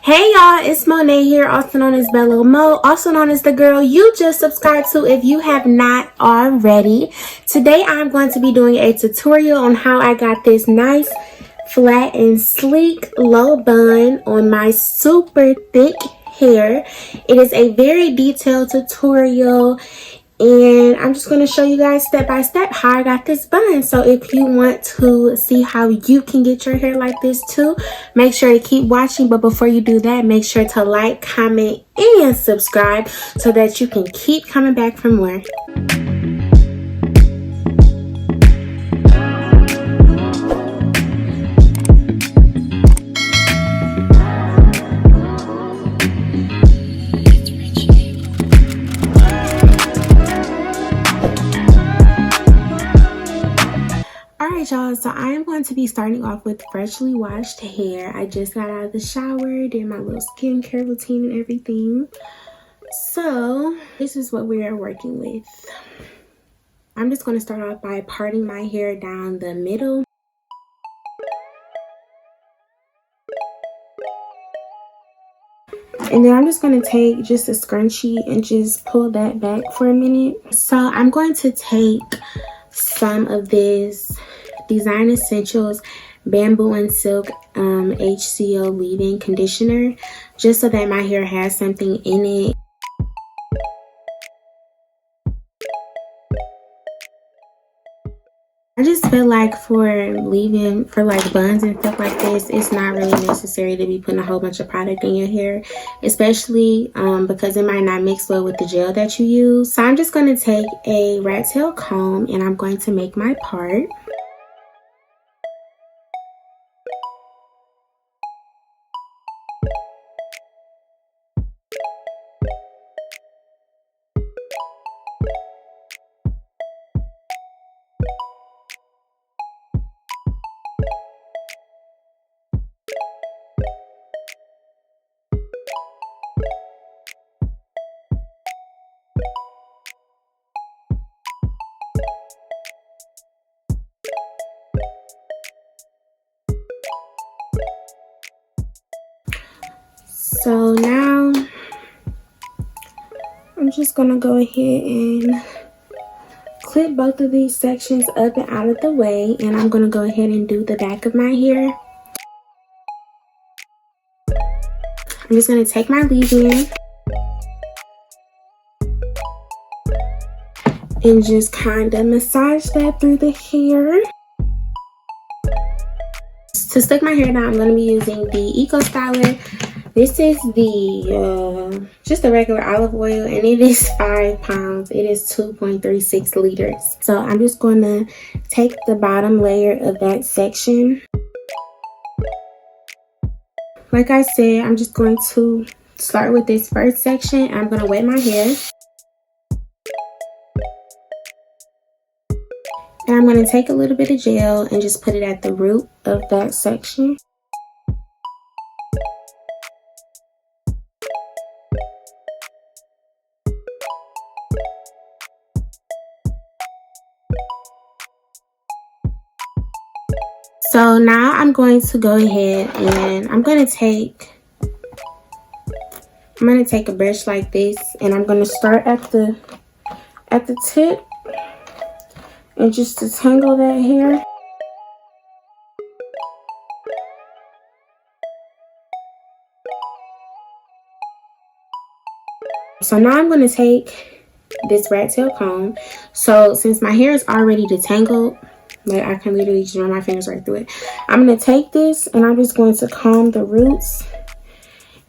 Hey y'all, it's Monet here, also known as Bello Mo, also known as the girl you just subscribed to if you have not already. Today I'm going to be doing a tutorial on how I got this nice, flat and sleek low bun on my super thick hair. It is a very detailed tutorial and I'm just going to show you guys step by step how I got this bun. So if you want to see how you can get your hair like this too, make sure to keep watching. But before you do that, make sure to like, comment, and subscribe so that you can keep coming back for more. Alright y'all, so I am going to be starting off with freshly washed hair. I just got out of the shower, did my little skincare routine and everything. So this is what we are working with. I'm just going to start off by parting my hair down the middle. And then I'm just going to take just a scrunchie and just pull that back for a minute. So I'm going to take some of this Design Essentials Bamboo and Silk HCO leave-in conditioner, just so that my hair has something in it. I just feel like for leave-in, for like buns and stuff like this, it's not really necessary to be putting a whole bunch of product in your hair, especially because it might not mix well with the gel that you use. So I'm just going to take a rat tail comb and I'm going to make my part. So now I'm just going to go ahead and clip both of these sections up and out of the way, and I'm going to go ahead and do the back of my hair. I'm just going to take my leave-in and just kind of massage that through the hair. To stick my hair down, I'm going to be using the Eco Styler. This is the just a regular olive oil, and it is 5 pounds. It is 2.36 liters. So I'm just going to take the bottom layer of that section. Like I said, I'm just going to start with this first section. I'm going to wet my hair. And I'm going to take a little bit of gel and just put it at the root of that section. So now I'm going to go ahead and I'm going to take a brush like this, and I'm going to start at the tip and just detangle that hair. So now I'm going to take this rat tail comb. So since my hair is already detangled, like I can literally just run my fingers right through it. I'm going to take this and I'm just going to comb the roots,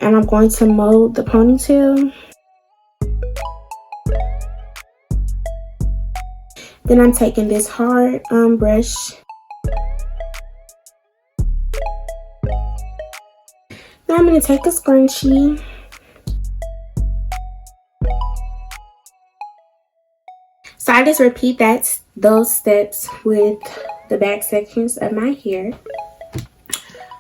and I'm going to mold the ponytail. Then I'm taking this hard brush. Now I'm going to take a scrunchie. So I just repeat those steps with the back sections of my hair.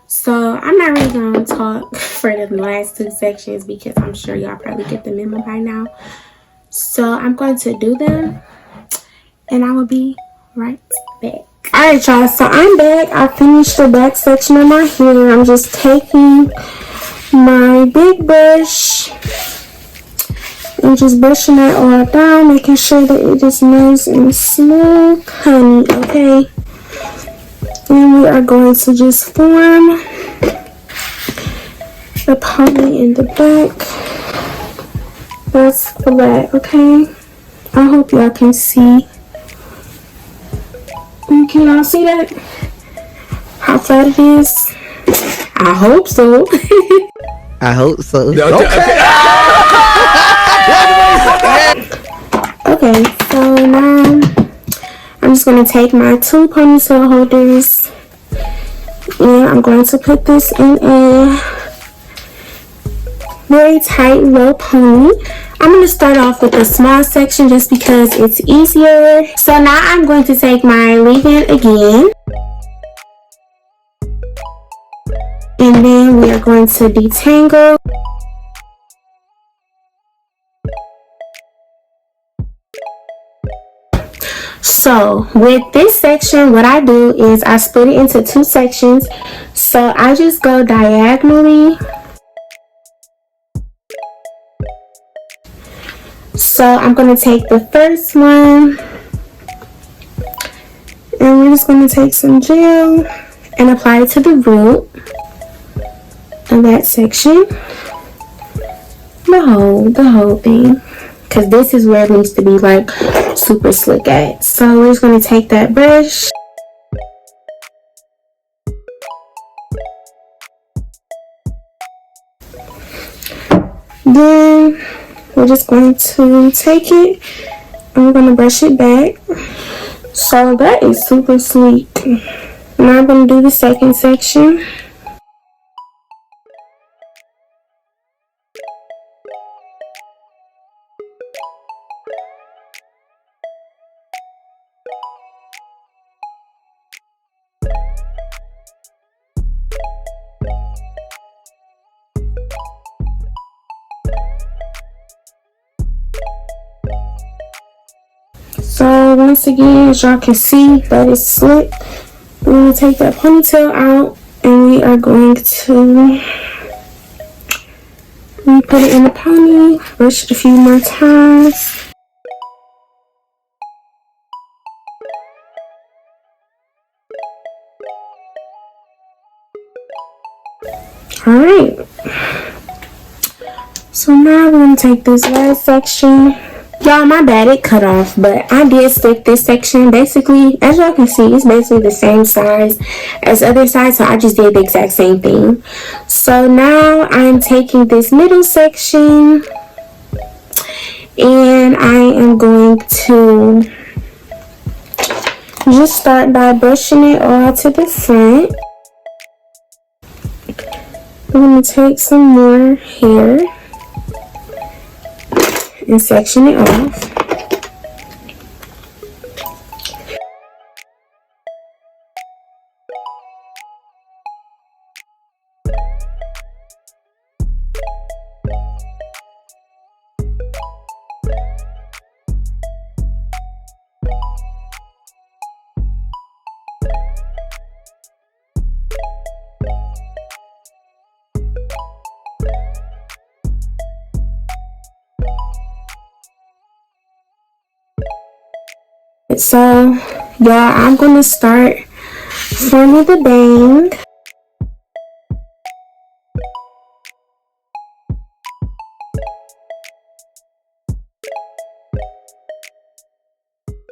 So I'm not really going to talk for the last 2 sections because I'm sure y'all probably get the memo by now. So I'm going to do them and I will be right back. Alright y'all, so I'm back. I finished the back section of my hair. I'm just taking my big brush and just brushing that all down, making sure that it is nice and smooth, honey, okay? And we are going to just form the pony in the back. That's flat, okay? I hope y'all can see. And can y'all see that? How flat it is? I hope so. I hope so. Okay, so now I'm just going to take my 2 ponytail holders and I'm going to put this in a very tight low pony. I'm going to start off with the small section just because it's easier. So now I'm going to take my leave-in again. And then we are going to detangle. So with this section, what I do is I split it into 2 sections. So I just go diagonally. So I'm going to take the first one and we're just going to take some gel and apply it to the root of that section. The whole thing. Because this is where it needs to be like super slick at. So we're just going to take that brush. Then we're just going to take it and we're going to brush it back. So that is super sleek. Now I'm going to do the second section. So once again, as y'all can see, that is slick. We're going to take that ponytail out and we are going to put it in the pony, brush it a few more times. Alright. So now we're going to take this last section. Y'all, my bad, it cut off, but I did stick this section. Basically, as y'all can see, it's basically the same size as the other side, so I just did the exact same thing. So now I'm taking this middle section and I am going to just start by brushing it all to the front. I'm going to take some more hair and section it off. So, y'all, I'm going to start forming the bang.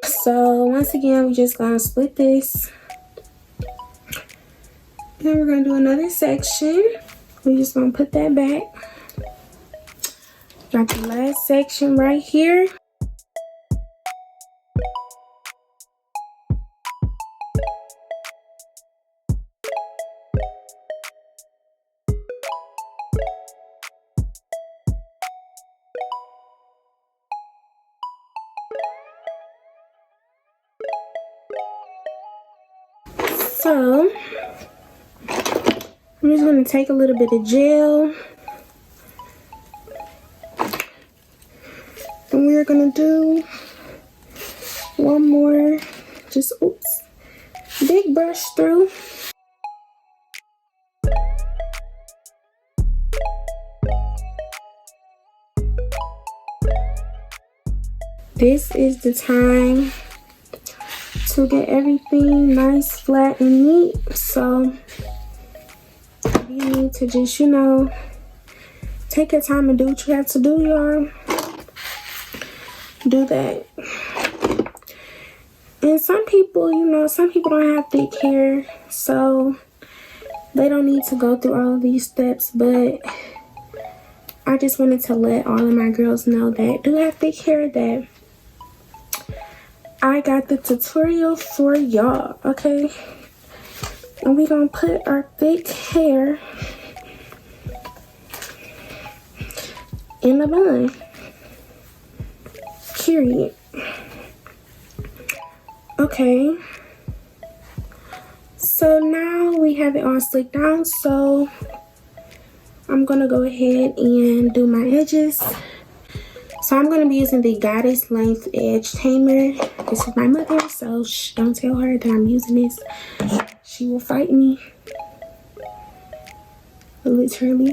So, once again, we're just going to split this. And we're going to do another section. We're just going to put that back. Got the last section right here. So, I'm just going to take a little bit of gel. And we're going to do one more, just, oops, big brush through. this is the time to get everything nice, flat, and neat. So you need to just, you know, take your time and do what you have to do, y'all. Do that. And some people, you know, some people don't have thick hair, so they don't need to go through all of these steps. But I just wanted to let all of my girls know that do have thick hair that I got the tutorial for y'all, okay? And we're gonna put our thick hair in a bun. Period. Okay. So now we have it all slicked down, so I'm gonna go ahead and do my edges. So I'm gonna be using the Goddess Length Edge Tamer. This is my mother, so don't tell her that I'm using this. She will fight me. Literally.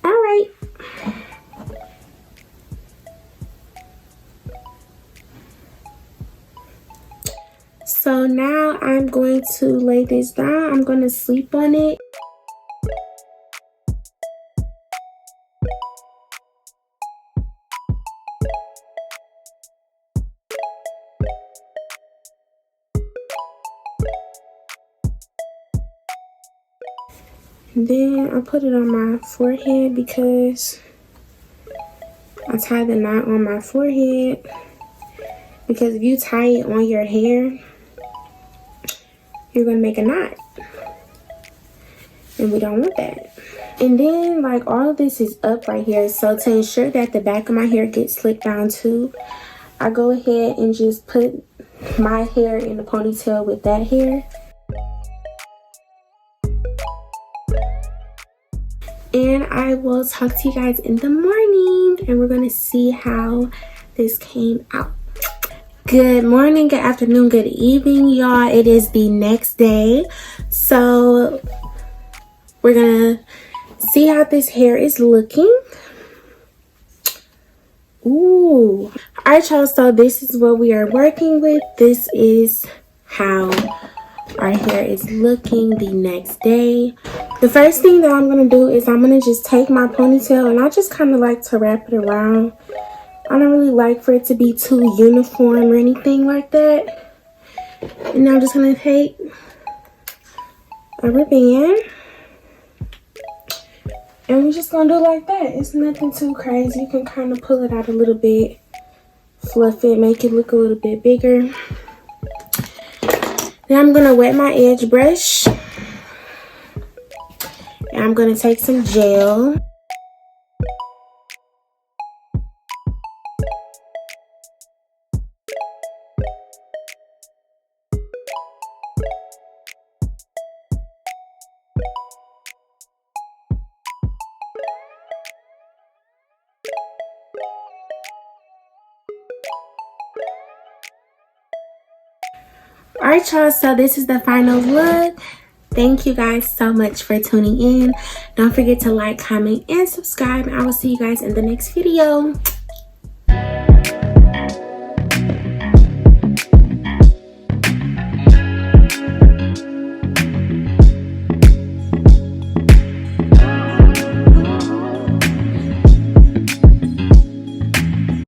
Alright. So now I'm going to lay this down. I'm going to sleep on it. Then I put it on my forehead because I tie the knot on my forehead. Because if you tie it on your hair, you're gonna make a knot. And we don't want that. And then like all of this is up right here. So to ensure that the back of my hair gets slicked down too, I go ahead and just put my hair in the ponytail with that hair. And I will talk to you guys in the morning and we're gonna see how this came out. Good morning, good afternoon, good evening, y'all. It is the next day. So we're gonna see how this hair is looking. Ooh. Alright, y'all, so this is what we are working with. This is how our hair is looking the next day. The first thing that I'm going to do is I'm going to just take my ponytail and I just kind of like to wrap it around. I don't really like for it to be too uniform or anything like that. And now I'm just going to take a rubber band. And we're just going to do it like that. It's nothing too crazy. You can kind of pull it out a little bit, fluff it, make it look a little bit bigger. Then I'm going to wet my edge brush. And I'm going to take some gel. Alright, y'all, so this is the final look. Thank you guys so much for tuning in. Don't forget to like, comment, and subscribe. And I will see you guys in the next video.